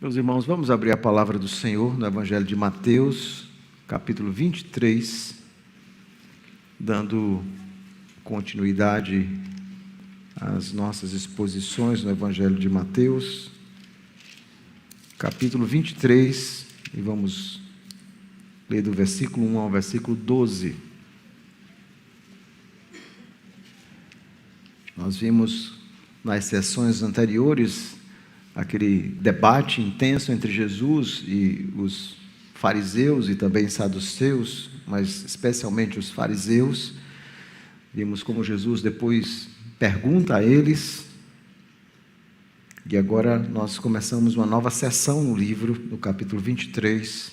Meus irmãos, vamos abrir a palavra do Senhor no Evangelho de Mateus, capítulo 23, dando continuidade às nossas exposições no Evangelho de Mateus, capítulo 23, e vamos ler do versículo 1 ao versículo 12. Nós vimos nas sessões anteriores aquele debate intenso entre Jesus e os fariseus e também saduceus, mas especialmente os fariseus. Vimos como Jesus depois pergunta a eles, e agora nós começamos uma nova sessão no livro, no capítulo 23,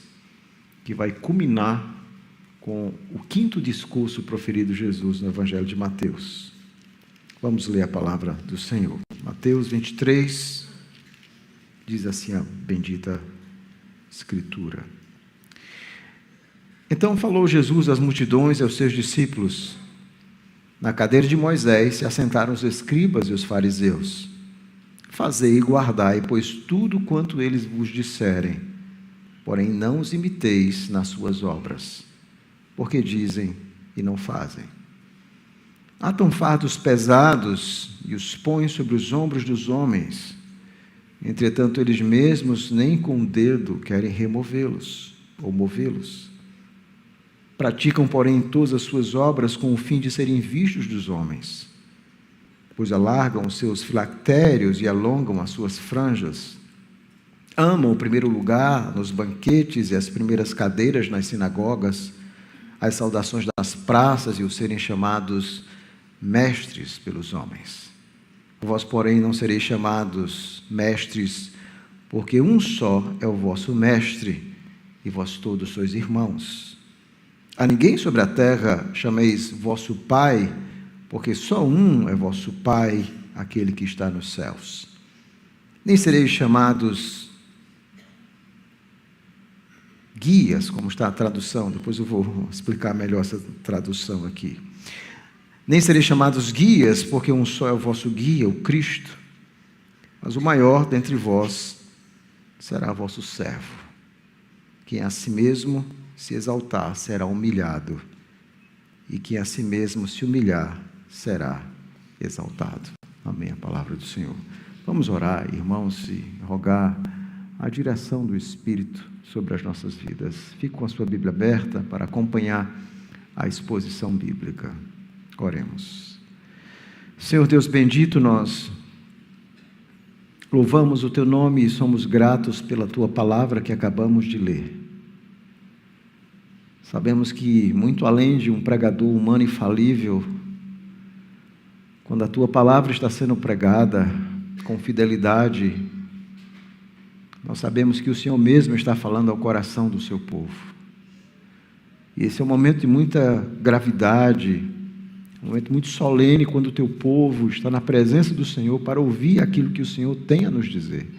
que vai culminar com o quinto discurso proferido Jesus no Evangelho de Mateus. Vamos ler a palavra do Senhor. Mateus 23, diz assim a bendita Escritura. Então falou Jesus às multidões e aos seus discípulos: na cadeira de Moisés se assentaram os escribas e os fariseus. Fazei e guardai, pois, tudo quanto eles vos disserem, porém não os imiteis nas suas obras, porque dizem e não fazem. Atam fardos pesados e os põem sobre os ombros dos homens. Entretanto, eles mesmos nem com o dedo querem removê-los ou movê-los. Praticam, porém, todas as suas obras com o fim de serem vistos dos homens, pois alargam os seus filactérios e alongam as suas franjas. Amam o primeiro lugar nos banquetes e as primeiras cadeiras nas sinagogas, as saudações das praças e o serem chamados mestres pelos homens. Vós, porém, não sereis chamados mestres, porque um só é o vosso mestre, e vós todos sois irmãos. A ninguém sobre a terra chameis vosso Pai, porque só um é vosso Pai, aquele que está nos céus. Nem sereis chamados guias, como está a tradução, depois eu vou explicar melhor essa tradução aqui. Nem sereis chamados guias, porque um só é o vosso guia, o Cristo. Mas o maior dentre vós será vosso servo. Quem a si mesmo se exaltar será humilhado, e quem a si mesmo se humilhar será exaltado. Amém, a palavra do Senhor. Vamos orar, irmãos, e rogar a direção do Espírito sobre as nossas vidas. Fique com a sua Bíblia aberta para acompanhar a exposição bíblica. Oremos. Senhor Deus bendito, nós louvamos o Teu nome e somos gratos pela Tua palavra que acabamos de ler. Sabemos que, muito além de um pregador humano infalível, quando a Tua palavra está sendo pregada com fidelidade, nós sabemos que o Senhor mesmo está falando ao coração do Seu povo. E esse é um momento de muita gravidade, um momento muito solene, quando o teu povo está na presença do Senhor para ouvir aquilo que o Senhor tem a nos dizer.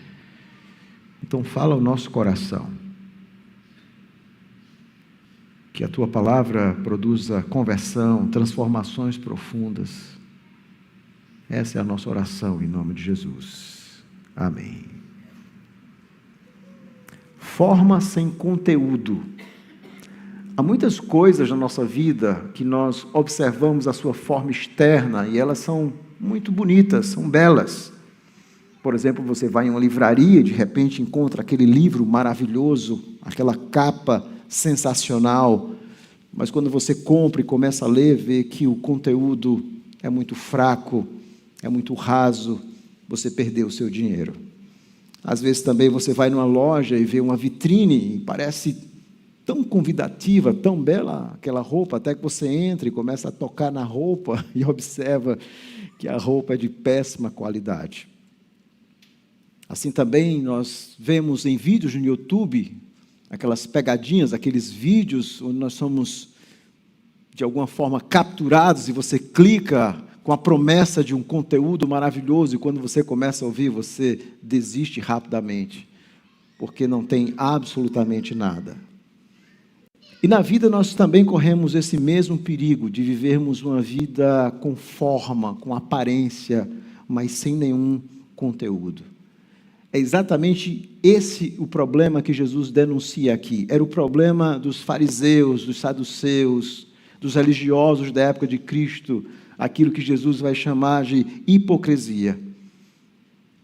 Então fala ao nosso coração. Que a tua palavra produza conversão, transformações profundas. Essa é a nossa oração em nome de Jesus. Amém. Forma sem conteúdo. Há muitas coisas na nossa vida que nós observamos a sua forma externa e elas são muito bonitas, são belas. Por exemplo, você vai em uma livraria e de repente encontra aquele livro maravilhoso, aquela capa sensacional, mas quando você compra e começa a ler, vê que o conteúdo é muito fraco, é muito raso, você perdeu o seu dinheiro. Às vezes também você vai numa loja e vê uma vitrine e parece tão convidativa, tão bela aquela roupa, até que você entra e começa a tocar na roupa e observa que a roupa é de péssima qualidade. Assim também nós vemos em vídeos no YouTube, aquelas pegadinhas, aqueles vídeos onde nós somos de alguma forma capturados e você clica com a promessa de um conteúdo maravilhoso e quando você começa a ouvir, você desiste rapidamente, porque não tem absolutamente nada. E na vida nós também corremos esse mesmo perigo de vivermos uma vida com forma, com aparência, mas sem nenhum conteúdo. É exatamente esse o problema que Jesus denuncia aqui. Era o problema dos fariseus, dos saduceus, dos religiosos da época de Cristo, aquilo que Jesus vai chamar de hipocrisia.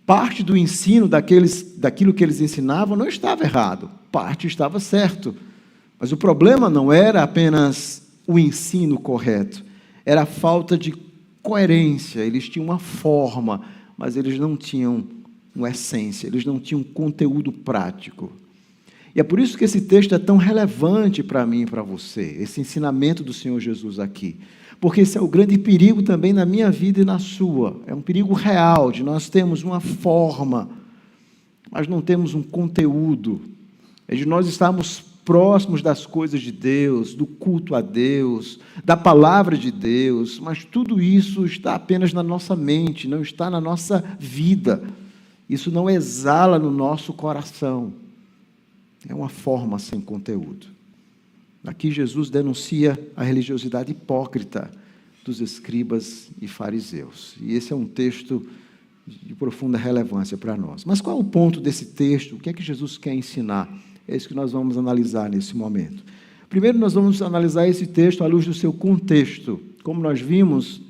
Parte do ensino daquilo que eles ensinavam não estava errado, parte estava certo. Mas o problema não era apenas o ensino correto, era a falta de coerência. Eles tinham uma forma, mas eles não tinham uma essência, eles não tinham conteúdo prático. E é por isso que esse texto é tão relevante para mim e para você, esse ensinamento do Senhor Jesus aqui. Porque esse é o grande perigo também na minha vida e na sua. É um perigo real, de nós termos uma forma, mas não temos um conteúdo. É de nós estarmos próximos das coisas de Deus, do culto a Deus, da palavra de Deus, mas tudo isso está apenas na nossa mente, não está na nossa vida. Isso não exala no nosso coração. É uma forma sem conteúdo. Aqui Jesus denuncia a religiosidade hipócrita dos escribas e fariseus. E esse é um texto de profunda relevância para nós. Mas qual é o ponto desse texto? O que é que Jesus quer ensinar? É isso que nós vamos analisar nesse momento. Primeiro, nós vamos analisar esse texto à luz do seu contexto. Como nós vimos,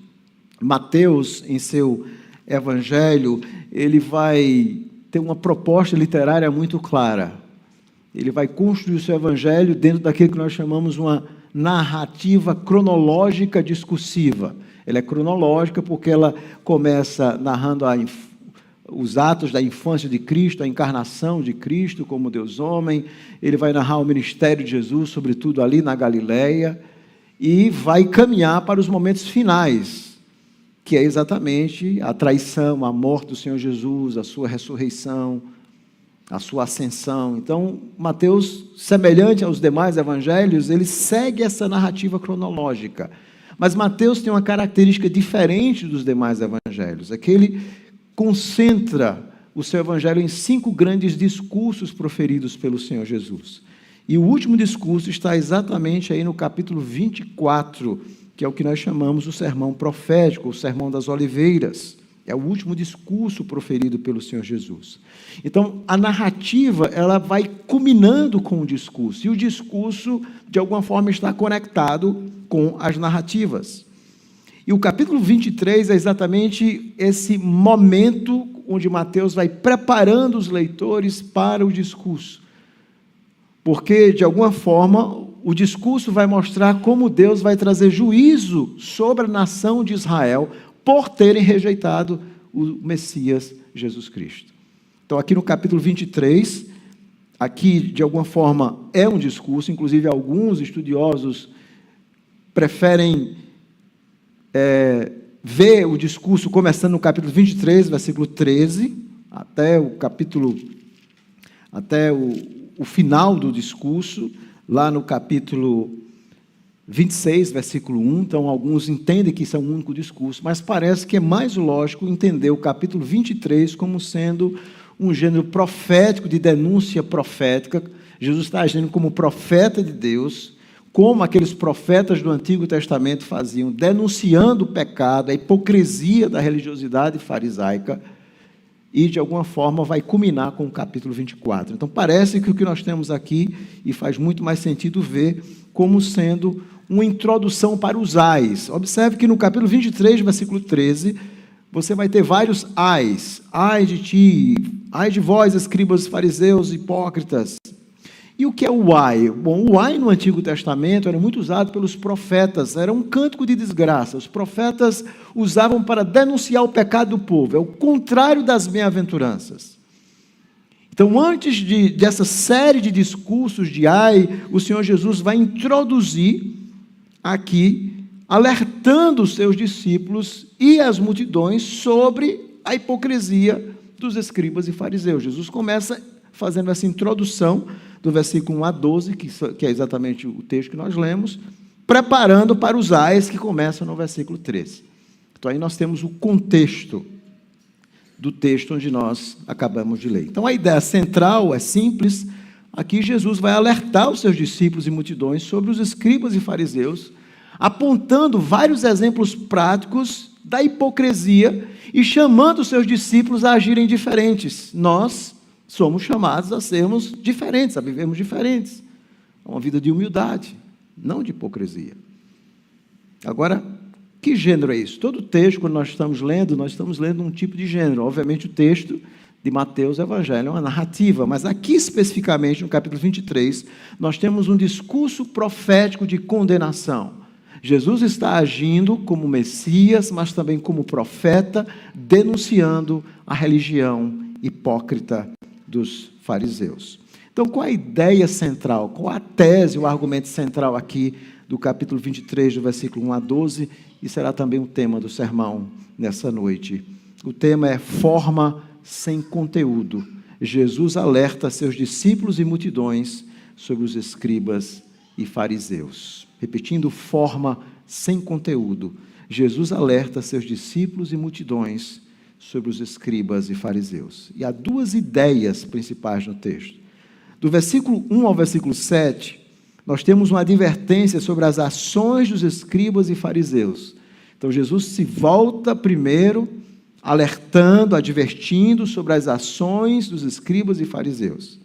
Mateus, em seu evangelho, ele vai ter uma proposta literária muito clara. Ele vai construir o seu evangelho dentro daquilo que nós chamamos uma narrativa cronológica discursiva. Ela é cronológica porque ela começa narrando os atos da infância de Cristo, a encarnação de Cristo como Deus homem. Ele vai narrar o ministério de Jesus, sobretudo ali na Galileia, e vai caminhar para os momentos finais, que é exatamente a traição, a morte do Senhor Jesus, a sua ressurreição, a sua ascensão. Então, Mateus, semelhante aos demais evangelhos, ele segue essa narrativa cronológica. Mas Mateus tem uma característica diferente dos demais evangelhos, é que ele concentra o seu evangelho em 5 grandes discursos proferidos pelo Senhor Jesus. E o último discurso está exatamente aí no capítulo 24, que é o que nós chamamos o sermão profético, o sermão das oliveiras. É o último discurso proferido pelo Senhor Jesus. Então, a narrativa, ela vai culminando com o discurso, e o discurso, de alguma forma, está conectado com as narrativas. E o capítulo 23 é exatamente esse momento onde Mateus vai preparando os leitores para o discurso. Porque, de alguma forma, o discurso vai mostrar como Deus vai trazer juízo sobre a nação de Israel por terem rejeitado o Messias Jesus Cristo. Então, aqui no capítulo 23, aqui, de alguma forma, é um discurso, inclusive alguns estudiosos preferem ver o discurso começando no capítulo 23, versículo 13, até o final do discurso, lá no capítulo 26, versículo 1, então alguns entendem que isso é um único discurso, mas parece que é mais lógico entender o capítulo 23 como sendo um gênero profético, de denúncia profética. Jesus está agindo como profeta de Deus, como aqueles profetas do Antigo Testamento faziam, denunciando o pecado, a hipocrisia da religiosidade farisaica, e de alguma forma vai culminar com o capítulo 24. Então parece que o que nós temos aqui, e faz muito mais sentido ver, como sendo uma introdução para os ais. Observe que no capítulo 23, versículo 13, você vai ter vários ais. Ai de ti, ai de vós, escribas, fariseus, hipócritas. E o que é o ai? Bom, o ai no Antigo Testamento era muito usado pelos profetas, era um cântico de desgraça. Os profetas usavam para denunciar o pecado do povo, é o contrário das bem-aventuranças. Então, antes dessa série de discursos de ai, o Senhor Jesus vai introduzir aqui, alertando os seus discípulos e as multidões sobre a hipocrisia dos escribas e fariseus. Jesus começa fazendo essa introdução do versículo 1 a 12, que é exatamente o texto que nós lemos, preparando para os ais que começam no versículo 13. Então, aí nós temos o contexto do texto onde nós acabamos de ler. Então, a ideia central é simples. Aqui Jesus vai alertar os seus discípulos e multidões sobre os escribas e fariseus, apontando vários exemplos práticos da hipocrisia e chamando os seus discípulos a agirem diferentes. Nós somos chamados a sermos diferentes, a vivermos diferentes. Uma vida de humildade, não de hipocrisia. Agora, que gênero é isso? Todo texto, quando nós estamos lendo um tipo de gênero. Obviamente, o texto de Mateus Evangelho é uma narrativa, mas aqui especificamente, no capítulo 23, nós temos um discurso profético de condenação. Jesus está agindo como Messias, mas também como profeta, denunciando a religião hipócrita dos fariseus. Então, qual a ideia central, qual a tese, o argumento central aqui do capítulo 23, do versículo 1 a 12, e será também o tema do sermão nessa noite. O tema é forma sem conteúdo. Jesus alerta seus discípulos e multidões sobre os escribas e fariseus. Repetindo, forma sem conteúdo. Jesus alerta seus discípulos e multidões sobre os escribas e fariseus. E há duas ideias principais no texto. Do versículo 1 ao versículo 7, nós temos uma advertência sobre as ações dos escribas e fariseus. Então, Jesus se volta primeiro, alertando, advertindo sobre as ações dos escribas e fariseus.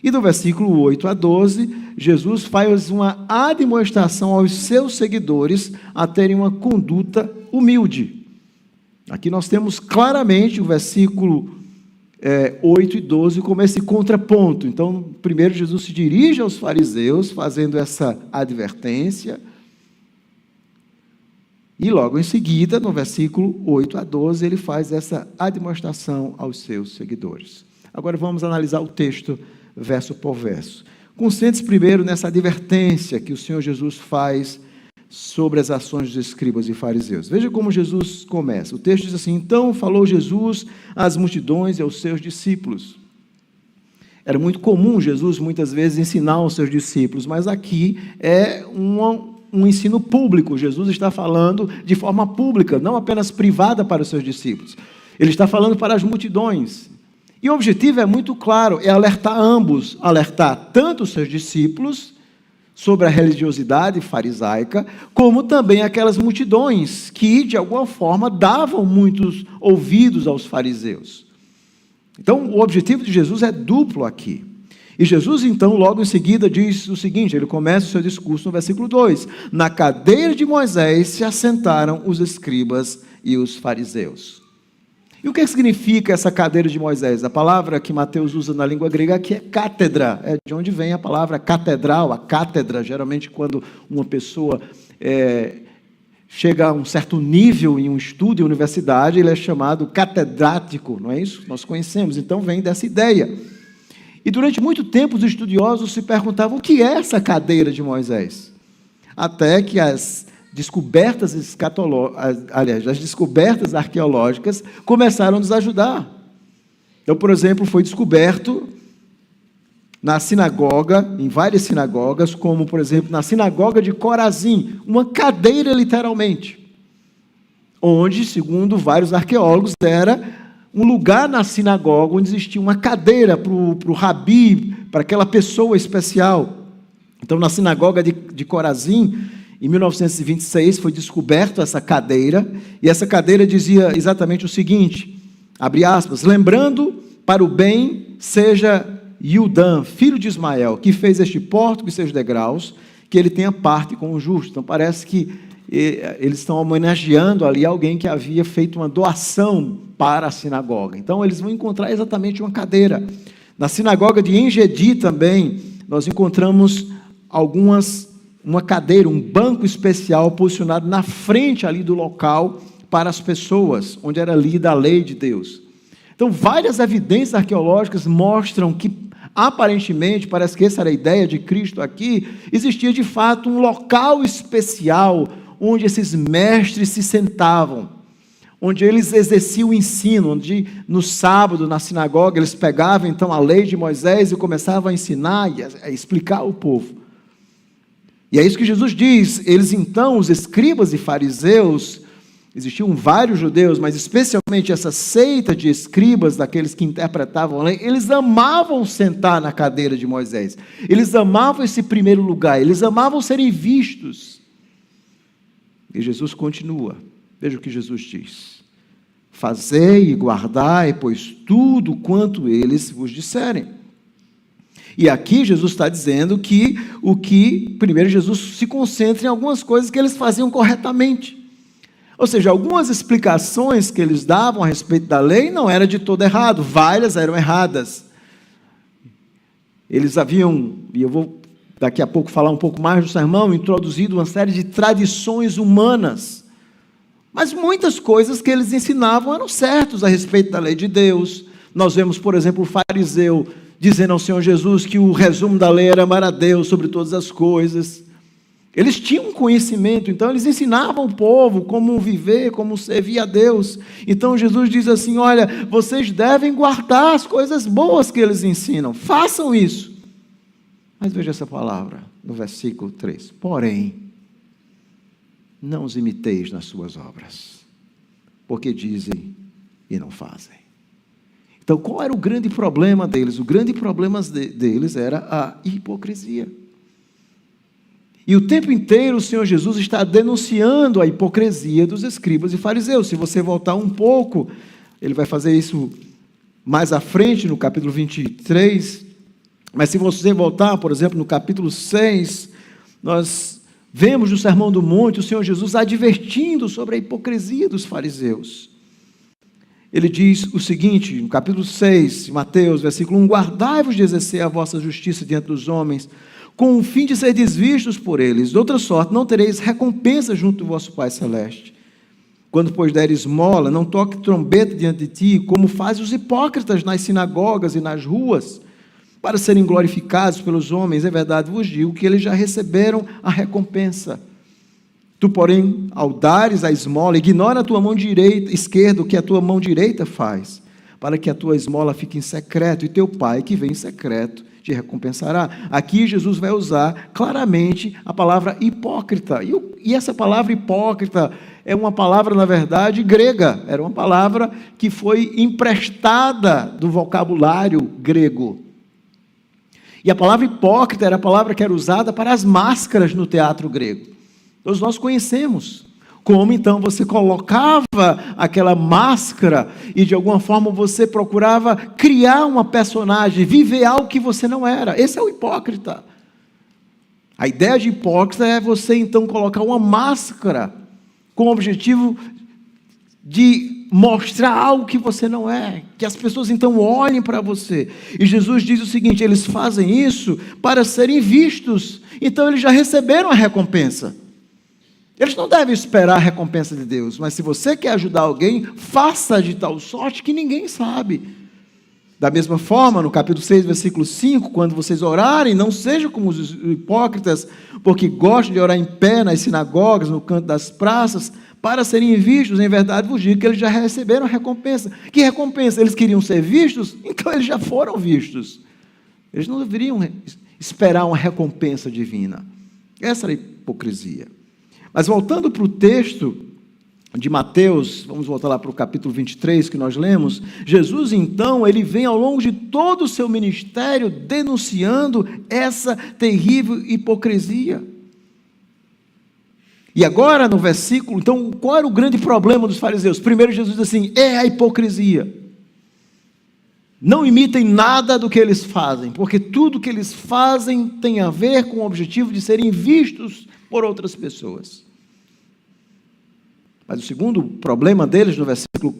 E do versículo 8 a 12, Jesus faz uma admoestação aos seus seguidores a terem uma conduta humilde. Aqui nós temos claramente o versículo 8 e 12 como esse contraponto. Então, primeiro Jesus se dirige aos fariseus, fazendo essa advertência, e logo em seguida, no versículo 8 a 12, ele faz essa admoestação aos seus seguidores. Agora vamos analisar o texto verso por verso. Concentre-se primeiro nessa advertência que o Senhor Jesus faz sobre as ações dos escribas e fariseus. Veja como Jesus começa. O texto diz assim: então falou Jesus às multidões e aos seus discípulos. Era muito comum Jesus muitas vezes ensinar aos seus discípulos, mas aqui é um ensino público. Jesus está falando de forma pública, não apenas privada para os seus discípulos. Ele está falando para as multidões. E o objetivo é muito claro, é alertar ambos, alertar tanto os seus discípulos sobre a religiosidade farisaica, como também aquelas multidões que, de alguma forma, davam muitos ouvidos aos fariseus. Então, o objetivo de Jesus é duplo aqui. E Jesus, então, logo em seguida, diz o seguinte, ele começa o seu discurso no versículo 2, na cadeira de Moisés se assentaram os escribas e os fariseus. E o que significa essa cadeira de Moisés? A palavra que Mateus usa na língua grega aqui é cátedra, é de onde vem a palavra catedral, a cátedra. Geralmente, quando uma pessoa chega a um certo nível em um estudo em universidade, ele é chamado catedrático, não é isso? Nós conhecemos, então vem dessa ideia. E durante muito tempo os estudiosos se perguntavam o que é essa cadeira de Moisés. Até que as descobertas as descobertas arqueológicas começaram a nos ajudar. Então, por exemplo, foi descoberto na sinagoga, em várias sinagogas, como, por exemplo, na sinagoga de Corazim, uma cadeira literalmente, onde, segundo vários arqueólogos, era um lugar na sinagoga onde existia uma cadeira para o rabi, para aquela pessoa especial. Então, na sinagoga de Corazim, em 1926, foi descoberta essa cadeira, e essa cadeira dizia exatamente o seguinte, abre aspas, lembrando para o bem seja Yudã, filho de Ismael, que fez este pórtico e seus degraus, que ele tenha parte com o justo. Então, parece que eles estão homenageando ali alguém que havia feito uma doação para a sinagoga. Então, eles vão encontrar exatamente uma cadeira. Na sinagoga de Engedi também, nós encontramos uma cadeira, um banco especial posicionado na frente ali do local para as pessoas, onde era lida a lei de Deus. Então, várias evidências arqueológicas mostram que, aparentemente, parece que essa era a ideia de Cristo aqui, existia de fato um local especial onde esses mestres se sentavam, onde eles exerciam o ensino, onde no sábado, na sinagoga, eles pegavam então a lei de Moisés e começavam a ensinar e a explicar ao povo. E é isso que Jesus diz, eles então, os escribas e fariseus, existiam vários judeus, mas especialmente essa seita de escribas, daqueles que interpretavam a lei, eles amavam sentar na cadeira de Moisés, eles amavam esse primeiro lugar, eles amavam serem vistos. E Jesus continua, Veja o que Jesus diz: fazei e guardai, pois tudo quanto eles vos disserem. E aqui Jesus está dizendo que primeiro Jesus se concentra em algumas coisas que eles faziam corretamente. Ou seja, algumas explicações que eles davam a respeito da lei não era de todo errado, várias eram erradas. Eles haviam, e eu vou daqui a pouco falar um pouco mais do sermão, introduzido uma série de tradições humanas. Mas muitas coisas que eles ensinavam eram certas a respeito da lei de Deus. Nós vemos, por exemplo, o fariseu dizendo ao Senhor Jesus que o resumo da lei era amar a Deus sobre todas as coisas. Eles tinham conhecimento, então eles ensinavam o povo como viver, como servir a Deus. Então Jesus diz assim: olha, vocês devem guardar as coisas boas que eles ensinam, façam isso. Mas veja essa palavra, no versículo 3, porém, não os imiteis nas suas obras, porque dizem e não fazem. Então qual era o grande problema deles? O grande problema deles era a hipocrisia. E o tempo inteiro o Senhor Jesus está denunciando a hipocrisia dos escribas e fariseus. Se você voltar um pouco, ele vai fazer isso mais à frente, no capítulo 23. Mas se você voltar, por exemplo, no capítulo 6, nós vemos no Sermão do Monte o Senhor Jesus advertindo sobre a hipocrisia dos fariseus. Ele diz o seguinte, no capítulo 6, Mateus, versículo 1, guardai-vos de exercer a vossa justiça diante dos homens, com o fim de ser desvistos por eles. De outra sorte, não tereis recompensa junto do vosso Pai Celeste. Quando, pois, der esmola, não toque trombeta diante de ti, como fazem os hipócritas nas sinagogas e nas ruas, para serem glorificados pelos homens. É verdade, vos digo que eles já receberam a recompensa. Tu, porém, ao dares a esmola, ignora a tua mão esquerda o que a tua mão direita faz, para que a tua esmola fique em secreto, e teu Pai, que vem em secreto, te recompensará. Aqui Jesus vai usar claramente a palavra hipócrita, e essa palavra hipócrita é uma palavra, na verdade, grega, era uma palavra que foi emprestada do vocabulário grego, e a palavra hipócrita era a palavra que era usada para as máscaras no teatro grego. Todos nós conhecemos como então você colocava aquela máscara e de alguma forma você procurava criar uma personagem, viver algo que você não era. Esse é o hipócrita. A ideia de hipócrita é você então colocar uma máscara com o objetivo de mostrar algo que você não é, que as pessoas então olhem para você. E Jesus diz o seguinte: eles fazem isso para serem vistos, então eles já receberam a recompensa. Eles não devem esperar a recompensa de Deus, mas se você quer ajudar alguém, faça de tal sorte que ninguém sabe. Da mesma forma, no capítulo 6, versículo 5, quando vocês orarem, não sejam como os hipócritas, porque gostam de orar em pé nas sinagogas, no canto das praças, para serem vistos. Em verdade vos digo que eles já receberam a recompensa. Que recompensa? Eles queriam ser vistos? Então eles já foram vistos. Eles não deveriam esperar uma recompensa divina. Essa era a hipocrisia. Mas voltando para o texto de Mateus, vamos voltar lá para o capítulo 23 que nós lemos, Jesus então, ele vem ao longo de todo o seu ministério denunciando essa terrível hipocrisia. E agora no versículo, então qual era o grande problema dos fariseus? Primeiro Jesus diz assim, é a hipocrisia. Não imitem nada do que eles fazem, porque tudo que eles fazem tem a ver com o objetivo de serem vistos por outras pessoas. Mas o segundo problema deles, no versículo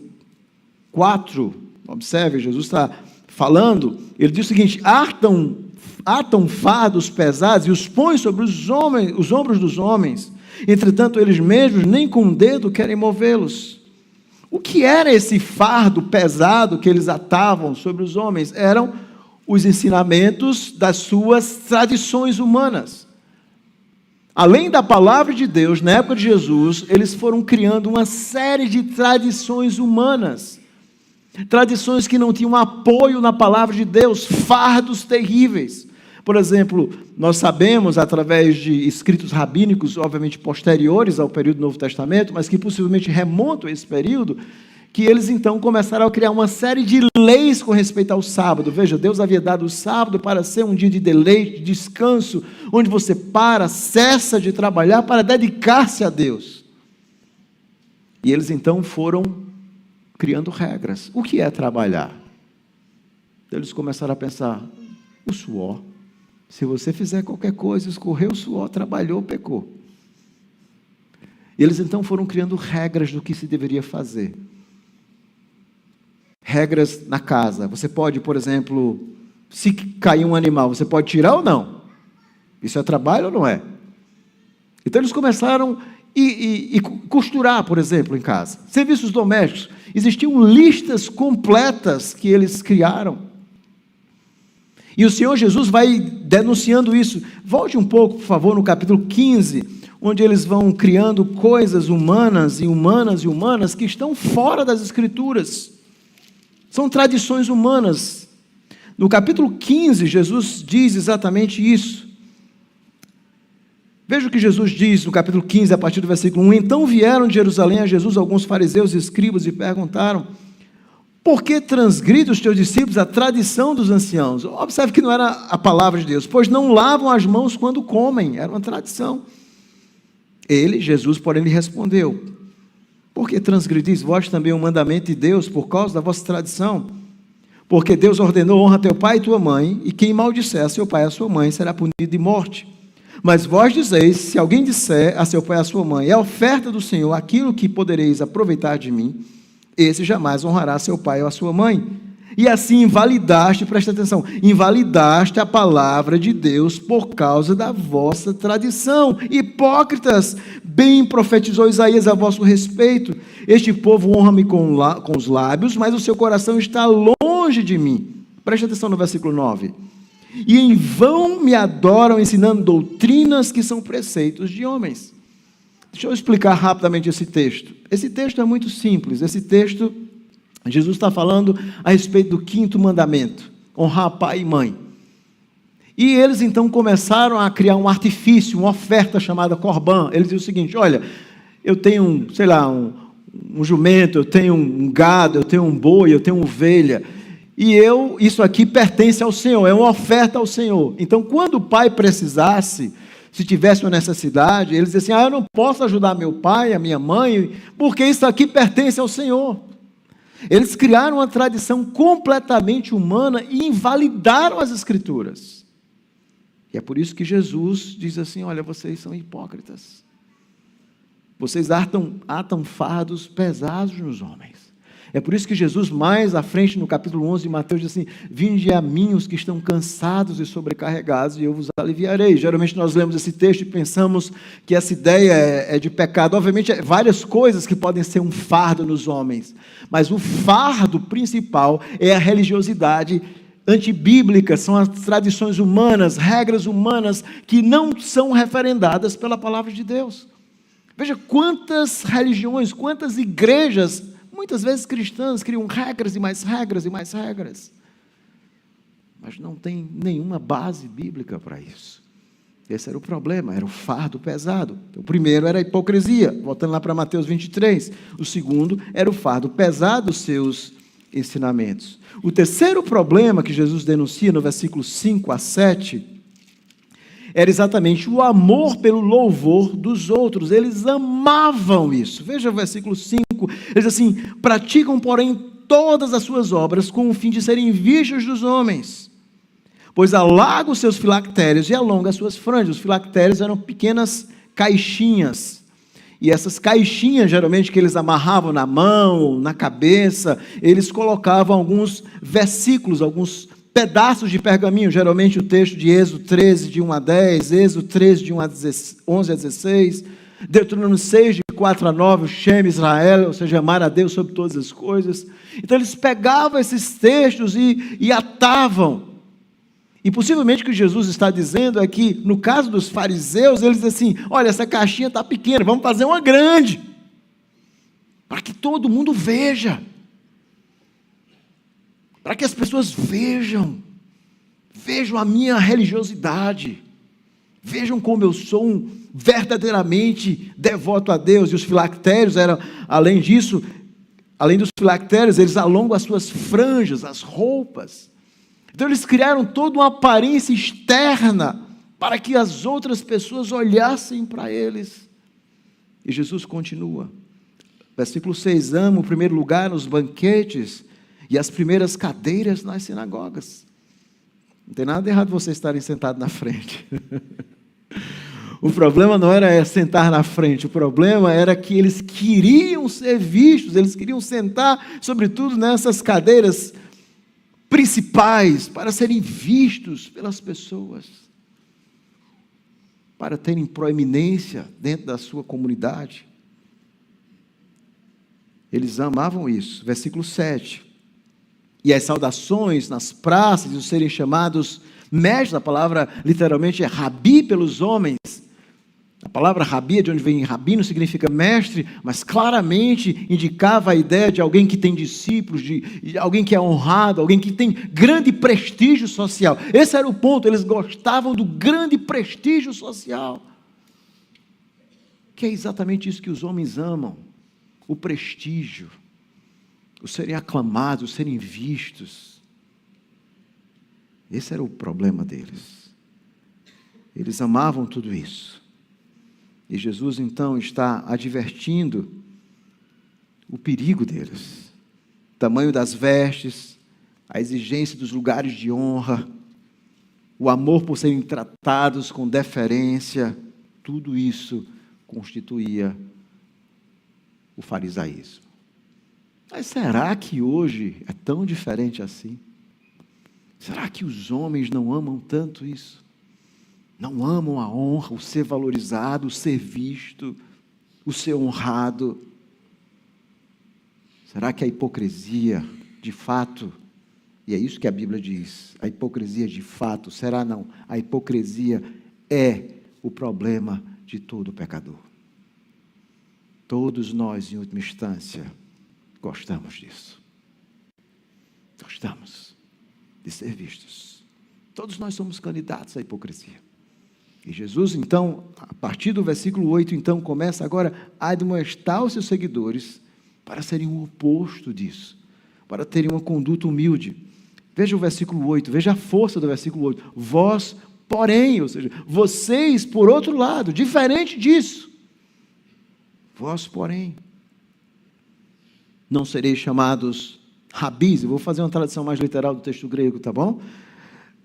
4, observe, Jesus está falando, ele diz o seguinte, atam fardos pesados e os põem sobre os ombros dos homens, entretanto eles mesmos nem com um dedo querem movê-los. O que era esse fardo pesado que eles atavam sobre os homens? Eram os ensinamentos das suas tradições humanas. Além da palavra de Deus, na época de Jesus, eles foram criando uma série de tradições humanas. Tradições que não tinham apoio na palavra de Deus, fardos terríveis. Por exemplo, nós sabemos, através de escritos rabínicos, obviamente posteriores ao período do Novo Testamento, mas que possivelmente remontam a esse período, que eles então começaram a criar uma série de leis com respeito ao sábado. Veja, Deus havia dado o sábado para ser um dia de deleite, de descanso, onde você cessa de trabalhar para dedicar-se a Deus. E eles então foram criando regras. O que é trabalhar? Eles começaram a pensar, o suor. Se você fizer qualquer coisa, escorreu o suor, trabalhou, pecou. E eles então foram criando regras do que se deveria fazer. Regras na casa. Você pode, por exemplo, se cair um animal, você pode tirar ou não? Isso é trabalho ou não é? Então eles começaram a costurar, por exemplo, em casa. Serviços domésticos. Existiam listas completas que eles criaram. E o Senhor Jesus vai denunciando isso. Volte um pouco, por favor, no capítulo 15, onde eles vão criando coisas humanas que estão fora das Escrituras. São tradições humanas. No capítulo 15, Jesus diz exatamente isso. Veja o que Jesus diz no capítulo 15, a partir do versículo 1. Então vieram de Jerusalém a Jesus alguns fariseus e escribas e perguntaram: por que transgride os teus discípulos a tradição dos anciãos? Observe que não era a palavra de Deus, pois não lavam as mãos quando comem, era uma tradição. Ele, Jesus, porém, lhe respondeu: por que transgredis vós também o mandamento de Deus por causa da vossa tradição? Porque Deus ordenou: honra teu pai e tua mãe, e quem maldisser a seu pai e a sua mãe será punido de morte. Mas vós dizeis: se alguém disser a seu pai e a sua mãe, é oferta do Senhor aquilo que podereis aproveitar de mim, esse jamais honrará seu pai ou a sua mãe. E assim invalidaste, presta atenção, invalidaste a palavra de Deus por causa da vossa tradição. Hipócritas, bem profetizou Isaías a vosso respeito: este povo honra-me com os lábios, mas o seu coração está longe de mim. Presta atenção no versículo 9. E em vão me adoram, ensinando doutrinas que são preceitos de homens. Deixa eu explicar rapidamente esse texto. Esse texto é muito simples. Esse texto, Jesus está falando a respeito do 5º mandamento: honrar pai e mãe. E eles então começaram a criar um artifício, uma oferta chamada Corban. Eles diziam o seguinte: olha, eu tenho um jumento, eu tenho um gado, eu tenho um boi, eu tenho uma ovelha, e isso aqui pertence ao Senhor, é uma oferta ao Senhor. Então, quando o pai precisasse, se tivesse uma necessidade, eles diziam assim: eu não posso ajudar meu pai, a minha mãe, porque isso aqui pertence ao Senhor. Eles criaram uma tradição completamente humana e invalidaram as Escrituras. E é por isso que Jesus diz assim: olha, vocês são hipócritas. Vocês atam fardos pesados nos homens. É por isso que Jesus, mais à frente, no capítulo 11 de Mateus, diz assim: vinde a mim os que estão cansados e sobrecarregados, e eu vos aliviarei. Geralmente nós lemos esse texto e pensamos que essa ideia é de pecado. Obviamente, várias coisas que podem ser um fardo nos homens, mas o fardo principal é a religiosidade antibíblica, são as tradições humanas, regras humanas que não são referendadas pela palavra de Deus. Veja quantas religiões, quantas igrejas, muitas vezes cristãs, criam regras e mais regras e mais regras, mas não tem nenhuma base bíblica para isso. Esse era o problema, era o fardo pesado. O primeiro era a hipocrisia, voltando lá para Mateus 23. O segundo era o fardo pesado dos seus ensinamentos. O terceiro problema que Jesus denuncia no versículo 5 a 7 era exatamente o amor pelo louvor dos outros. Eles amavam isso. Veja o versículo 5, ele diz assim: praticam, porém, todas as suas obras com o fim de serem vistos dos homens, pois alarga os seus filactérios e alonga as suas franjas. Os filactérios eram pequenas caixinhas, e essas caixinhas, geralmente, que eles amarravam na mão, na cabeça, eles colocavam alguns versículos, alguns pedaços de pergaminho, geralmente o texto de Êxodo 13, de 1 a 10, Êxodo 13, de 11 a 16, Deuteronômio 6, de 4 a 9, o Shem Israel, ou seja, amar a Deus sobre todas as coisas. Então eles pegavam esses textos e atavam. E possivelmente o que Jesus está dizendo é que, no caso dos fariseus, eles dizem assim: olha, essa caixinha está pequena, vamos fazer uma grande, para que todo mundo veja, para que as pessoas vejam a minha religiosidade, vejam como eu sou verdadeiramente devoto a Deus. E os filactérios eram, além disso, além dos filactérios, eles alongam as suas franjas, as roupas. Então eles criaram toda uma aparência externa para que as outras pessoas olhassem para eles. E Jesus continua. Versículo 6, ama o primeiro lugar nos banquetes e as primeiras cadeiras nas sinagogas. Não tem nada de errado vocês estarem sentados na frente. O problema não era sentar na frente, o problema era que eles queriam ser vistos, eles queriam sentar, sobretudo nessas cadeiras principais, para serem vistos pelas pessoas, para terem proeminência dentro da sua comunidade. Eles amavam isso. Versículo 7. E as saudações nas praças, e os serem chamados mestres, a palavra literalmente é rabi pelos homens. A palavra rabi, de onde vem rabino, significa mestre, mas claramente indicava a ideia de alguém que tem discípulos, de alguém que é honrado, alguém que tem grande prestígio social. Esse era o ponto, eles gostavam do grande prestígio social. Que é exatamente isso que os homens amam, o prestígio, o serem aclamados, o serem vistos. Esse era o problema deles. Eles amavam tudo isso. E Jesus, então, está advertindo o perigo deles. O tamanho das vestes, a exigência dos lugares de honra, o amor por serem tratados com deferência, tudo isso constituía o farisaísmo. Mas será que hoje é tão diferente assim? Será que os homens não amam tanto isso? Não amam a honra, o ser valorizado, o ser visto, o ser honrado? Será que a hipocrisia, de fato, e é isso que a Bíblia diz, a hipocrisia de fato, será não? A hipocrisia é o problema de todo pecador. Todos nós, em última instância, gostamos disso. Gostamos de ser vistos. Todos nós somos candidatos à hipocrisia. E Jesus, então, a partir do versículo 8, então, começa agora a admoestar os seus seguidores para serem o oposto disso, para terem uma conduta humilde. Veja o versículo 8, veja a força do versículo 8. Vós, porém, ou seja, vocês, por outro lado, diferente disso. Vós, porém, não sereis chamados rabis. Eu vou fazer uma tradução mais literal do texto grego, tá bom?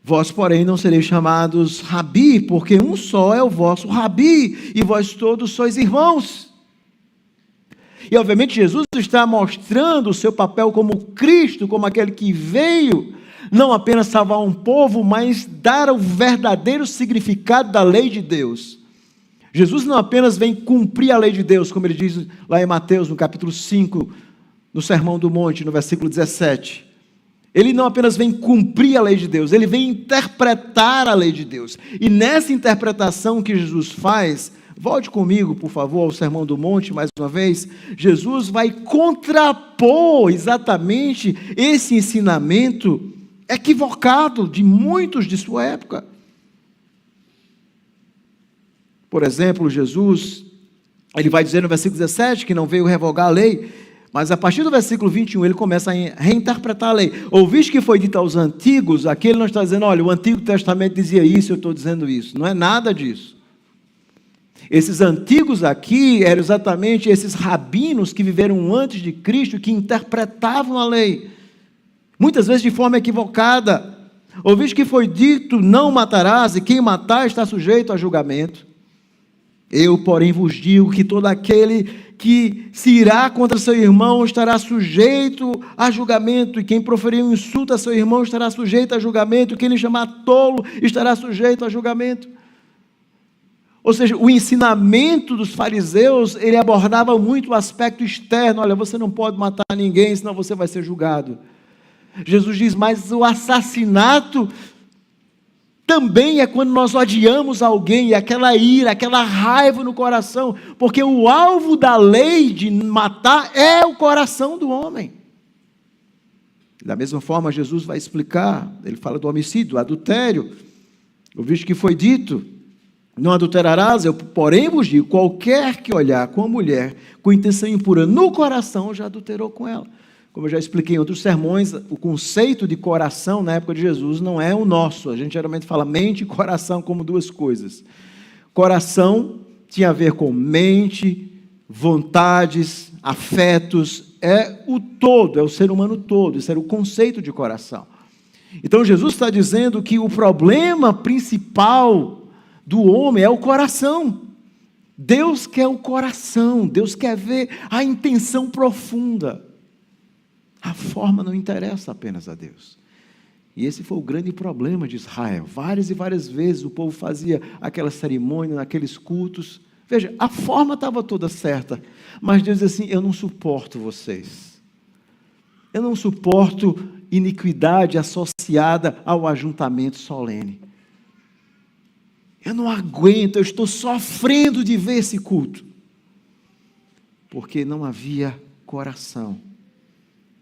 Vós, porém, não sereis chamados rabi, porque um só é o vosso rabi, e vós todos sois irmãos. E, obviamente, Jesus está mostrando o seu papel como Cristo, como aquele que veio, não apenas salvar um povo, mas dar o verdadeiro significado da lei de Deus. Jesus não apenas vem cumprir a lei de Deus, como ele diz lá em Mateus, no capítulo 5, no Sermão do Monte, no versículo 17. Ele não apenas vem cumprir a lei de Deus, ele vem interpretar a lei de Deus. E nessa interpretação que Jesus faz, volte comigo, por favor, ao Sermão do Monte, mais uma vez. Jesus vai contrapor exatamente esse ensinamento equivocado de muitos de sua época. Por exemplo, Jesus, ele vai dizer no versículo 17 que não veio revogar a lei, mas a partir do versículo 21, ele começa a reinterpretar a lei. Ouviste que foi dito aos antigos, aqui ele não está dizendo, olha, o Antigo Testamento dizia isso, eu estou dizendo isso. Não é nada disso. Esses antigos aqui eram exatamente esses rabinos que viveram antes de Cristo, que interpretavam a lei, muitas vezes de forma equivocada. Ouviste que foi dito, não matarás, e quem matar está sujeito a julgamento. Eu, porém, vos digo que todo aquele que se irá contra seu irmão estará sujeito a julgamento, e quem proferir um insulto a seu irmão estará sujeito a julgamento, e quem lhe chamar tolo estará sujeito a julgamento. Ou seja, o ensinamento dos fariseus, ele abordava muito o aspecto externo. Olha, você não pode matar ninguém, senão você vai ser julgado. Jesus diz, mas o assassinato também é quando nós odiamos alguém, e aquela ira, aquela raiva no coração, porque o alvo da lei de matar é o coração do homem. Da mesma forma, Jesus vai explicar, ele fala do homicídio, do adultério. Ouviste que foi dito, não adulterarás, eu porém vos digo, qualquer que olhar com a mulher com intenção impura no coração, já adulterou com ela. Como eu já expliquei em outros sermões, o conceito de coração na época de Jesus não é o nosso. A gente geralmente fala mente e coração como duas coisas. Coração tinha a ver com mente, vontades, afetos, é o todo, é o ser humano todo, isso era o conceito de coração. Então Jesus está dizendo que o problema principal do homem é o coração. Deus quer o coração, Deus quer ver a intenção profunda. A forma não interessa apenas a Deus. E esse foi o grande problema de Israel. Várias e várias vezes o povo fazia aquela cerimônia, naqueles cultos. Veja, a forma estava toda certa, mas Deus diz assim: eu não suporto vocês. Eu não suporto iniquidade associada ao ajuntamento solene. Eu não aguento, eu estou sofrendo de ver esse culto. Porque não havia coração.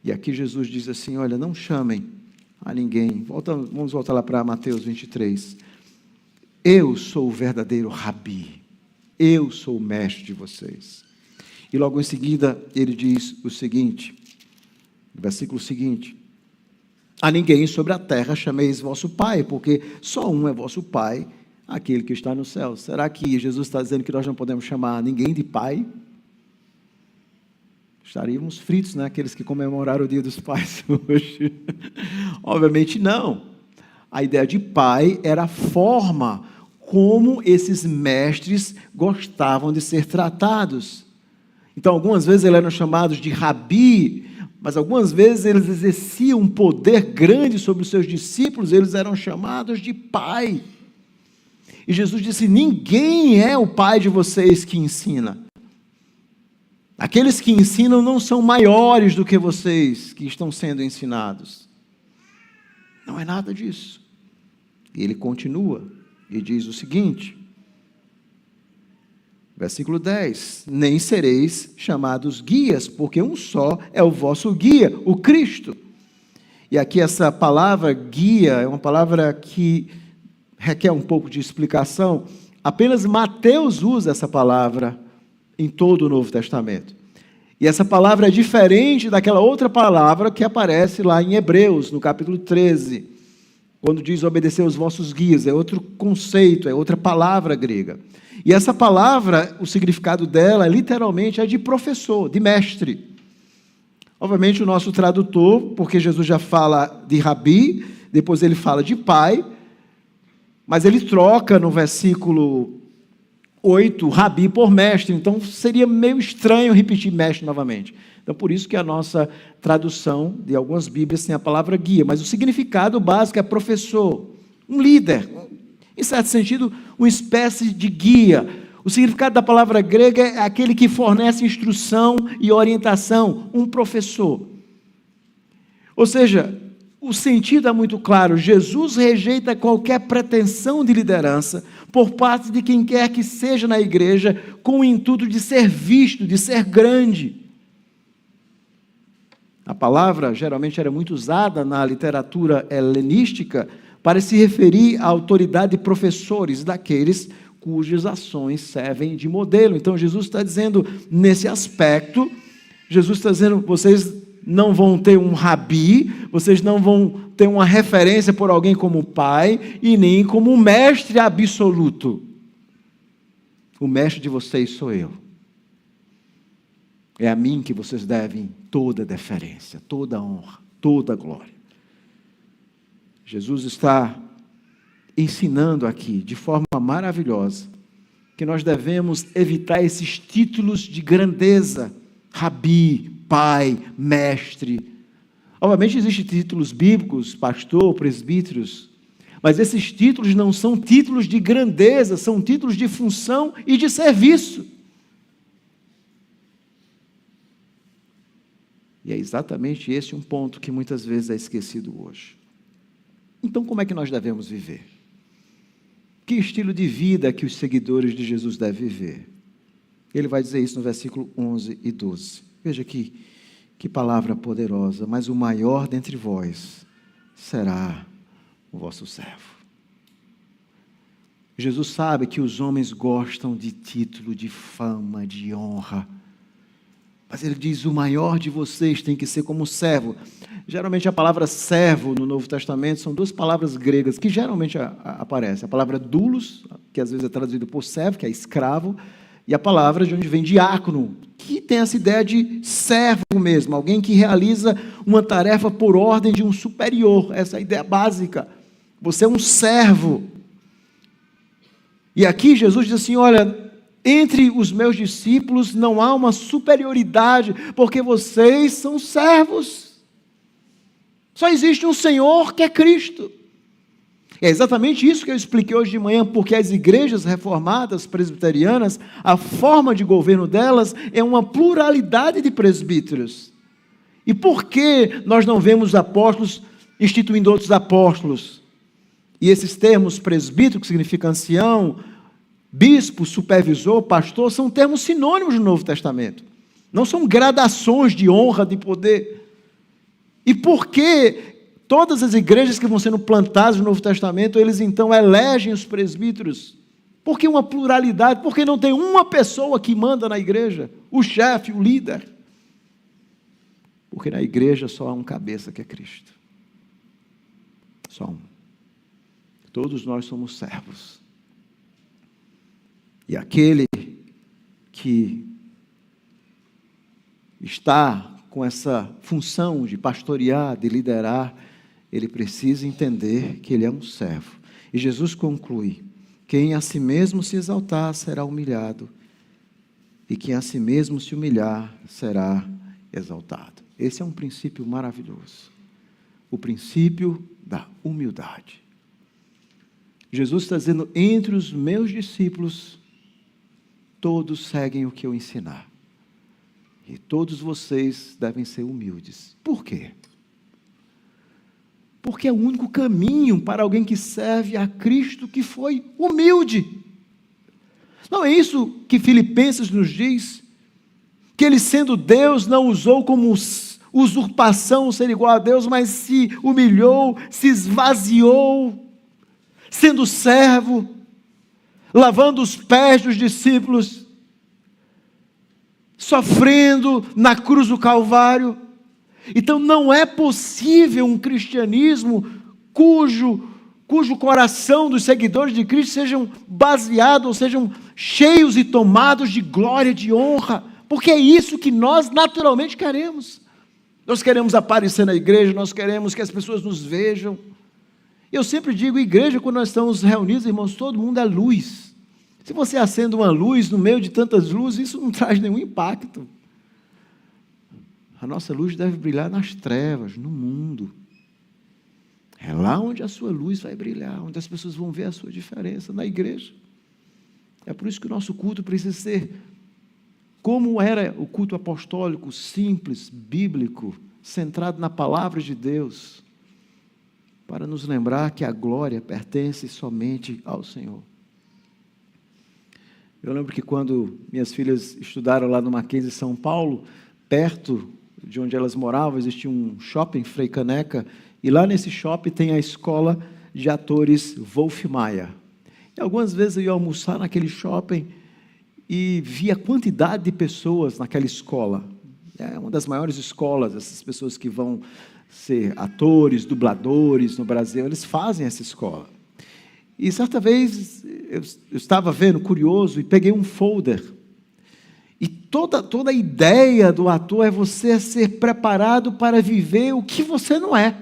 E aqui Jesus diz assim: olha, não chamem a ninguém. Vamos voltar lá para Mateus 23. Eu sou o verdadeiro rabi. Eu sou o mestre de vocês. E logo em seguida ele diz o seguinte, no versículo seguinte: a ninguém sobre a terra chameis vosso pai, porque só um é vosso pai, aquele que está no céu. Será que Jesus está dizendo que nós não podemos chamar ninguém de pai? Estaríamos fritos, né? Aqueles que comemoraram o Dia dos Pais hoje. Obviamente não. A ideia de pai era a forma como esses mestres gostavam de ser tratados. Então, algumas vezes eles eram chamados de rabi, mas algumas vezes eles exerciam um poder grande sobre os seus discípulos, eles eram chamados de pai. E Jesus disse: ninguém é o pai de vocês que ensina. Aqueles que ensinam não são maiores do que vocês que estão sendo ensinados. Não é nada disso. E ele continua e diz o seguinte, versículo 10: nem sereis chamados guias, porque um só é o vosso guia, o Cristo. E aqui essa palavra guia é uma palavra que requer um pouco de explicação. Apenas Mateus usa essa palavra em todo o Novo Testamento. E essa palavra é diferente daquela outra palavra que aparece lá em Hebreus, no capítulo 13, quando diz obedecer aos vossos guias. É outro conceito, é outra palavra grega. E essa palavra, o significado dela, literalmente, é de professor, de mestre. Obviamente, o nosso tradutor, porque Jesus já fala de rabi, depois ele fala de pai, mas ele troca no versículo 8, rabi por mestre, então seria meio estranho repetir mestre novamente. Então, por isso que a nossa tradução de algumas Bíblias tem a palavra guia, mas o significado básico é professor, um líder, em certo sentido, uma espécie de guia. O significado da palavra grega é aquele que fornece instrução e orientação, um professor. Ou seja, o sentido é muito claro: Jesus rejeita qualquer pretensão de liderança por parte de quem quer que seja na igreja, com o intuito de ser visto, de ser grande. A palavra geralmente era muito usada na literatura helenística para se referir à autoridade de professores, daqueles cujas ações servem de modelo. Então Jesus está dizendo, nesse aspecto, Jesus está dizendo: vocês não vão ter um rabi, vocês não vão ter uma referência por alguém como pai, e nem como um mestre absoluto. O mestre de vocês sou eu. É a mim que vocês devem toda deferência, toda honra, toda glória. Jesus está ensinando aqui, de forma maravilhosa, que nós devemos evitar esses títulos de grandeza, rabi, pai, mestre. Obviamente existem títulos bíblicos, pastor, presbíteros, mas esses títulos não são títulos de grandeza, são títulos de função e de serviço. E é exatamente esse um ponto que muitas vezes é esquecido hoje. Então, como é que nós devemos viver? Que estilo de vida que os seguidores de Jesus devem viver? Ele vai dizer isso no versículo 11 e 12. Veja aqui, que palavra poderosa: mas o maior dentre vós será o vosso servo. Jesus sabe que os homens gostam de título, de fama, de honra. Mas ele diz: o maior de vocês tem que ser como servo. Geralmente a palavra servo no Novo Testamento são duas palavras gregas que geralmente aparecem. A palavra doulos, que às vezes é traduzida por servo, que é escravo, E a palavra de onde vem diácono, que tem essa ideia de servo mesmo, alguém que realiza uma tarefa por ordem de um superior. Essa é a ideia básica. Você é um servo. E aqui Jesus diz assim, olha, entre os meus discípulos não há uma superioridade, porque vocês são servos. Só existe um Senhor que é Cristo. É exatamente isso que eu expliquei hoje de manhã, porque as igrejas reformadas, presbiterianas, a forma de governo delas é uma pluralidade de presbíteros. E por que nós não vemos apóstolos instituindo outros apóstolos? E esses termos, presbítero, que significa ancião, bispo, supervisor, pastor, são termos sinônimos no Novo Testamento. Não são gradações de honra, de poder. E por que todas as igrejas que vão sendo plantadas no Novo Testamento, eles então elegem os presbíteros? Por que uma pluralidade? Por que não tem uma pessoa que manda na igreja? O chefe, o líder? Porque na igreja só há um cabeça que é Cristo. Só um. Todos nós somos servos. E aquele que está com essa função de pastorear, de liderar, ele precisa entender que ele é um servo. E Jesus conclui, quem a si mesmo se exaltar será humilhado, e quem a si mesmo se humilhar será exaltado. Esse é um princípio maravilhoso. O princípio da humildade. Jesus está dizendo, entre os meus discípulos, todos seguem o que eu ensinar. E todos vocês devem ser humildes. Por quê? Porque é o único caminho para alguém que serve a Cristo que foi humilde. Não é isso que Filipenses nos diz? Que ele, sendo Deus, não usou como usurpação ser igual a Deus, mas se humilhou, se esvaziou, sendo servo, lavando os pés dos discípulos, sofrendo na cruz do Calvário. Então não é possível um cristianismo cujo coração dos seguidores de Cristo sejam baseados, ou sejam cheios e tomados de glória, de honra, porque é isso que nós naturalmente queremos. Nós queremos aparecer na igreja, nós queremos que as pessoas nos vejam. Eu sempre digo, igreja, quando nós estamos reunidos, irmãos, todo mundo é luz. Se você acende uma luz no meio de tantas luzes, isso não traz nenhum impacto. A nossa luz deve brilhar nas trevas, no mundo. É lá onde a sua luz vai brilhar, onde as pessoas vão ver a sua diferença, na igreja. É por isso que o nosso culto precisa ser como era o culto apostólico, simples, bíblico, centrado na palavra de Deus, para nos lembrar que a glória pertence somente ao Senhor. Eu lembro que quando minhas filhas estudaram lá no Mackenzie, São Paulo, perto de onde elas moravam, existia um shopping, Frei Caneca, e lá nesse shopping tem a escola de atores Wolf Maia. E algumas vezes eu ia almoçar naquele shopping e via a quantidade de pessoas naquela escola. É uma das maiores escolas, essas pessoas que vão ser atores, dubladores no Brasil, eles fazem essa escola. E certa vez eu estava vendo, curioso, e peguei um folder. E toda a ideia do ator é você ser preparado para viver o que você não é.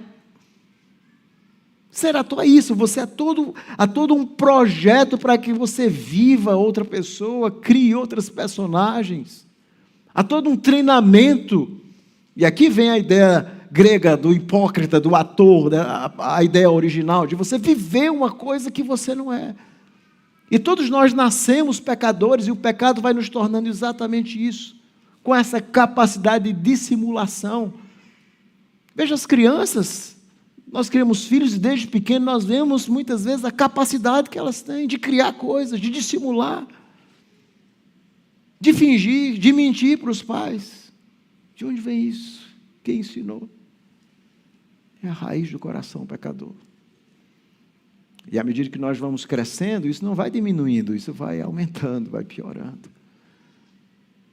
Ser ator é isso, você há todo um projeto para que você viva outra pessoa, crie outras personagens. Há todo um treinamento. E aqui vem a ideia grega do hipócrita, do ator, a ideia original, de você viver uma coisa que você não é. E todos nós nascemos pecadores e o pecado vai nos tornando exatamente isso, com essa capacidade de dissimulação. Veja as crianças, nós criamos filhos e desde pequeno nós vemos muitas vezes a capacidade que elas têm de criar coisas, de dissimular, de fingir, de mentir para os pais. De onde vem isso? Quem ensinou? É a raiz do coração pecador. E à medida que nós vamos crescendo, isso não vai diminuindo, isso vai aumentando, vai piorando.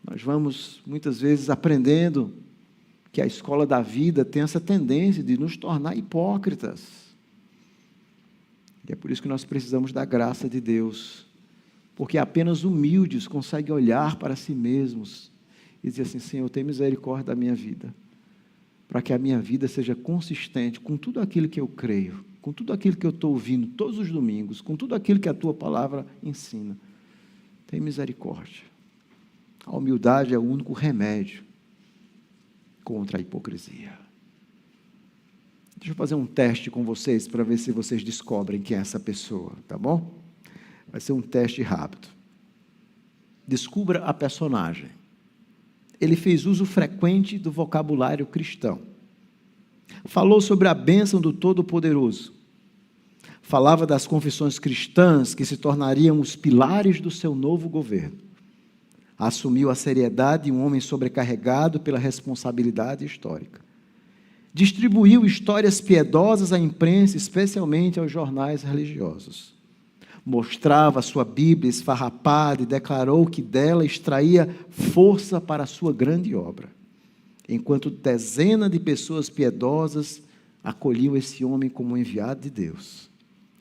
Nós vamos, muitas vezes, aprendendo que a escola da vida tem essa tendência de nos tornar hipócritas. E é por isso que nós precisamos da graça de Deus porque apenas humildes conseguem olhar para si mesmos e dizer assim: Senhor, tem misericórdia da minha vida, para que a minha vida seja consistente com tudo aquilo que eu creio, com tudo aquilo que eu estou ouvindo todos os domingos, com tudo aquilo que a Tua palavra ensina. Tem misericórdia. A humildade é o único remédio contra a hipocrisia. Deixa eu fazer um teste com vocês para ver se vocês descobrem quem é essa pessoa, tá bom? Vai ser um teste rápido. Descubra a personagem. Ele fez uso frequente do vocabulário cristão. Falou sobre a bênção do Todo-Poderoso. Falava das confissões cristãs que se tornariam os pilares do seu novo governo. Assumiu a seriedade de um homem sobrecarregado pela responsabilidade histórica. Distribuiu histórias piedosas à imprensa, especialmente aos jornais religiosos. Mostrava sua Bíblia esfarrapada e declarou que dela extraía força para a sua grande obra. Enquanto dezenas de pessoas piedosas acolhiam esse homem como enviado de Deus.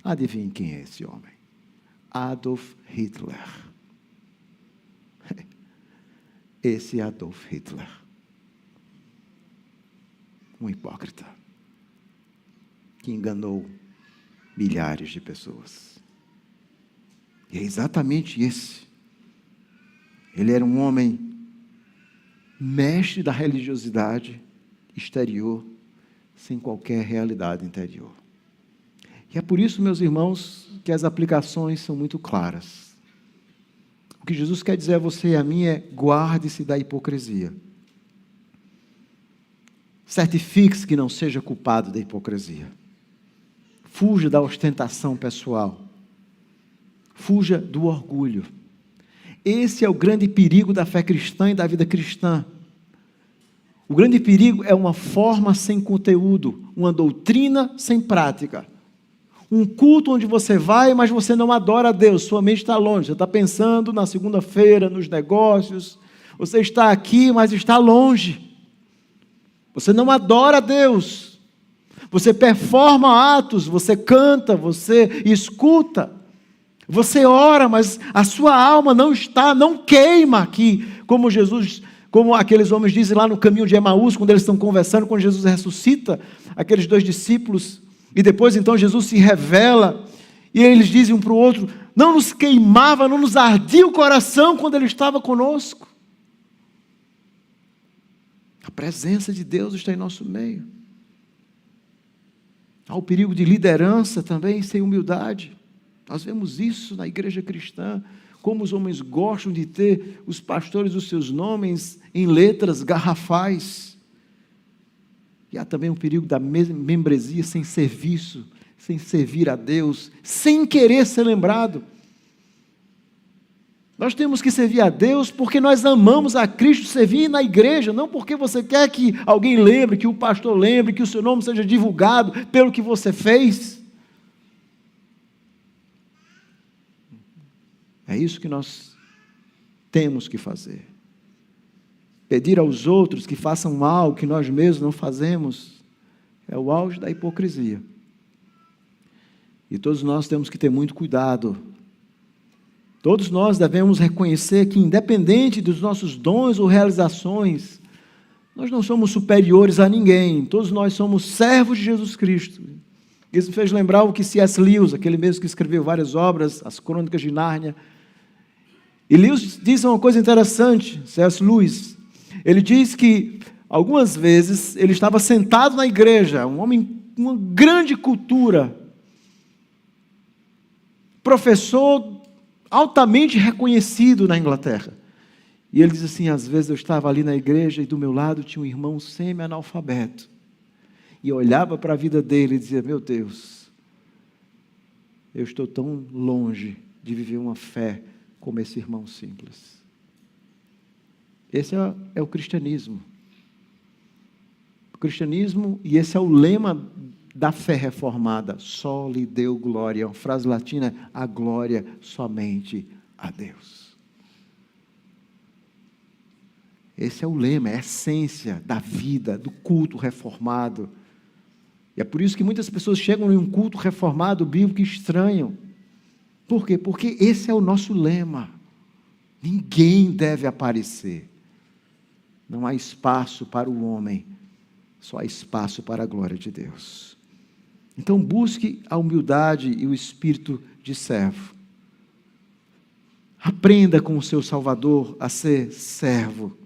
Adivinhe quem é esse homem? Adolf Hitler. Esse é Adolf Hitler. Um hipócrita que enganou milhares de pessoas. E é exatamente esse. Ele era um homem mestre da religiosidade exterior, sem qualquer realidade interior. E é por isso, meus irmãos, que as aplicações são muito claras. O que Jesus quer dizer a você e a mim é: guarde-se da hipocrisia. Certifique-se que não seja culpado da hipocrisia. Fuja da ostentação pessoal. Fuja do orgulho. Esse é o grande perigo da fé cristã e da vida cristã. O grande perigo é uma forma sem conteúdo, uma doutrina sem prática. Um culto onde você vai, mas você não adora a Deus, sua mente está longe, você está pensando na segunda-feira, nos negócios, você está aqui, mas está longe. Você não adora a Deus, você performa atos, você canta, você escuta, você ora, mas a sua alma não queima aqui, como aqueles homens dizem lá no caminho de Emaús, quando eles estão conversando, quando Jesus ressuscita aqueles 2 discípulos, e depois então Jesus se revela, e eles dizem um para o outro: não nos queimava, não nos ardia o coração quando Ele estava conosco. A presença de Deus está em nosso meio. Há o perigo de liderança também sem humildade. Nós vemos isso na igreja cristã, como os homens gostam de ter os pastores os seus nomes em letras garrafais. E há também o perigo da membresia sem serviço, sem servir a Deus, sem querer ser lembrado. Nós temos que servir a Deus porque nós amamos a Cristo, servir na igreja, não porque você quer que alguém lembre, que o pastor lembre, que o seu nome seja divulgado pelo que você fez. É isso que nós temos que fazer. Pedir aos outros que façam algo que nós mesmos não fazemos é o auge da hipocrisia. E todos nós temos que ter muito cuidado. Todos nós devemos reconhecer que, independente dos nossos dons ou realizações, nós não somos superiores a ninguém. Todos nós somos servos de Jesus Cristo. Isso me fez lembrar o que C.S. Lewis, aquele mesmo que escreveu várias obras, as Crônicas de Nárnia. E Lewis diz uma coisa interessante, C.S. Lewis. Ele diz que, algumas vezes, ele estava sentado na igreja, um homem com uma grande cultura, professor altamente reconhecido na Inglaterra. E ele diz assim: às vezes eu estava ali na igreja e do meu lado tinha um irmão semi-analfabeto. E eu olhava para a vida dele e dizia: meu Deus, eu estou tão longe de viver uma fé como esse irmão simples. Esse é o cristianismo. O cristianismo, e esse é o lema da fé reformada: só lhe deu glória. Uma frase latina: a glória somente a Deus. Esse é o lema, é a essência da vida, do culto reformado. E é por isso que muitas pessoas chegam em um culto reformado bíblico e estranham. Por quê? Porque esse é o nosso lema. Ninguém deve aparecer. Não há espaço para o homem, só há espaço para a glória de Deus. Então busque a humildade e o espírito de servo. Aprenda com o seu Salvador a ser servo.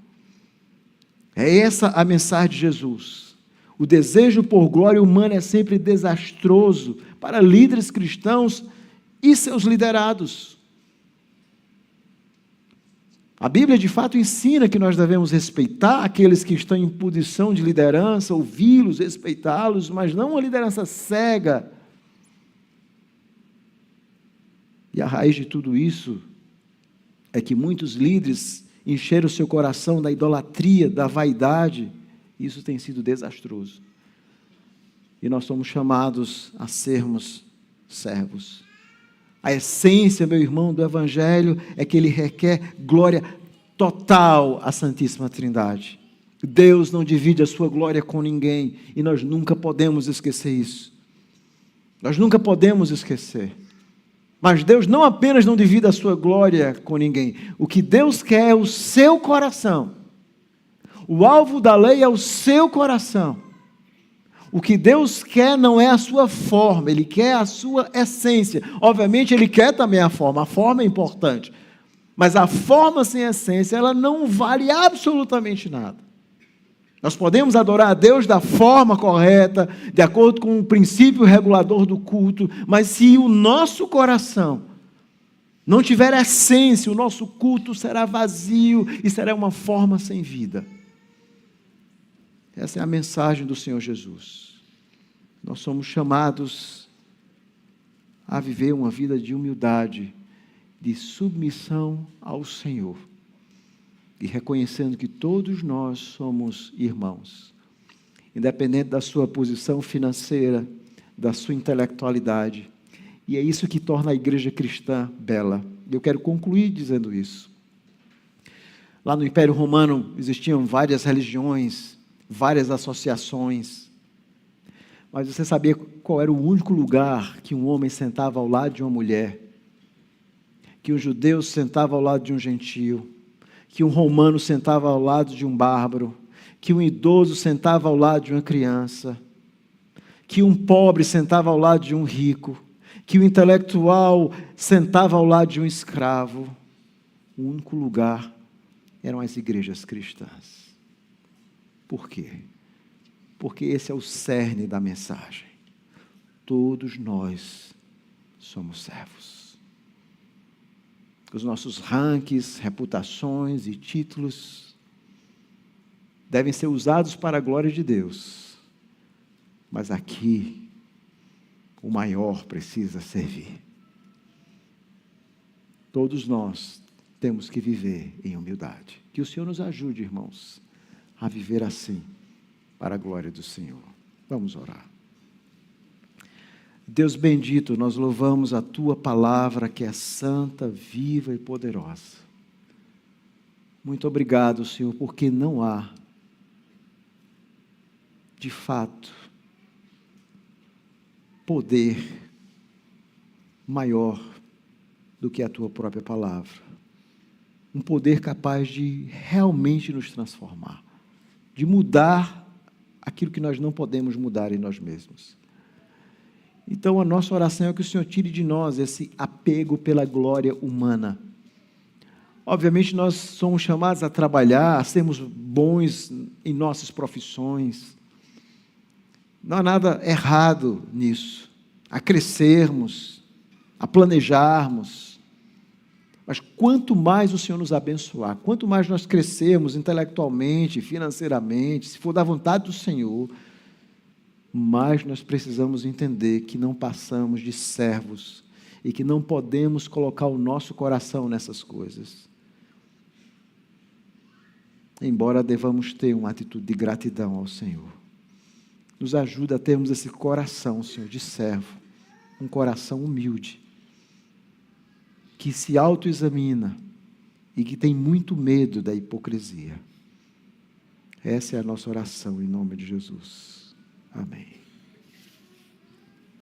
É essa a mensagem de Jesus. O desejo por glória humana é sempre desastroso para líderes cristãos e seus liderados. A Bíblia de fato ensina que nós devemos respeitar aqueles que estão em posição de liderança, ouvi-los, respeitá-los, mas não uma liderança cega. E a raiz de tudo isso é que muitos líderes encheram o seu coração da idolatria, da vaidade. Isso tem sido desastroso. E nós somos chamados a sermos servos. A essência, meu irmão, do Evangelho é que ele requer glória total à Santíssima Trindade. Deus não divide a sua glória com ninguém e nós nunca podemos esquecer isso. Nós nunca podemos esquecer. Mas Deus não apenas não divide a sua glória com ninguém. O que Deus quer é o seu coração. O alvo da lei é o seu coração. O que Deus quer não é a sua forma, Ele quer a sua essência. Obviamente, Ele quer também a forma é importante. Mas a forma sem essência, ela não vale absolutamente nada. Nós podemos adorar a Deus da forma correta, de acordo com o princípio regulador do culto, mas se o nosso coração não tiver essência, o nosso culto será vazio e será uma forma sem vida. Essa é a mensagem do Senhor Jesus. Nós somos chamados a viver uma vida de humildade, de submissão ao Senhor. E reconhecendo que todos nós somos irmãos. Independente da sua posição financeira, da sua intelectualidade. E é isso que torna a igreja cristã bela. Eu quero concluir dizendo isso. Lá no Império Romano existiam várias religiões, várias associações. Mas você sabia qual era o único lugar que um homem sentava ao lado de uma mulher? Que um judeu sentava ao lado de um gentio? Que um romano sentava ao lado de um bárbaro? Que um idoso sentava ao lado de uma criança? Que um pobre sentava ao lado de um rico? Que um intelectual sentava ao lado de um escravo? O único lugar eram as igrejas cristãs. Por quê? Porque esse é o cerne da mensagem. Todos nós somos servos. Os nossos rankings, reputações e títulos devem ser usados para a glória de Deus. Mas aqui, o maior precisa servir. Todos nós temos que viver em humildade. Que o Senhor nos ajude, irmãos, a viver assim, para a glória do Senhor. Vamos orar. Deus bendito, nós louvamos a Tua palavra que é santa, viva e poderosa. Muito obrigado, Senhor, porque não há, de fato, poder maior do que a Tua própria palavra. Um poder capaz de realmente nos transformar, de mudar aquilo que nós não podemos mudar em nós mesmos. Então, a nossa oração é que o Senhor tire de nós esse apego pela glória humana. Obviamente, nós somos chamados a trabalhar, a sermos bons em nossas profissões. Não há nada errado nisso. A crescermos, a planejarmos. Mas quanto mais o Senhor nos abençoar, quanto mais nós crescermos intelectualmente, financeiramente, se for da vontade do Senhor, mais nós precisamos entender que não passamos de servos e que não podemos colocar o nosso coração nessas coisas. Embora devamos ter uma atitude de gratidão ao Senhor. Nos ajuda a termos esse coração, Senhor, de servo, um coração humilde, que se autoexamina e que tem muito medo da hipocrisia. Essa é a nossa oração em nome de Jesus. Amém.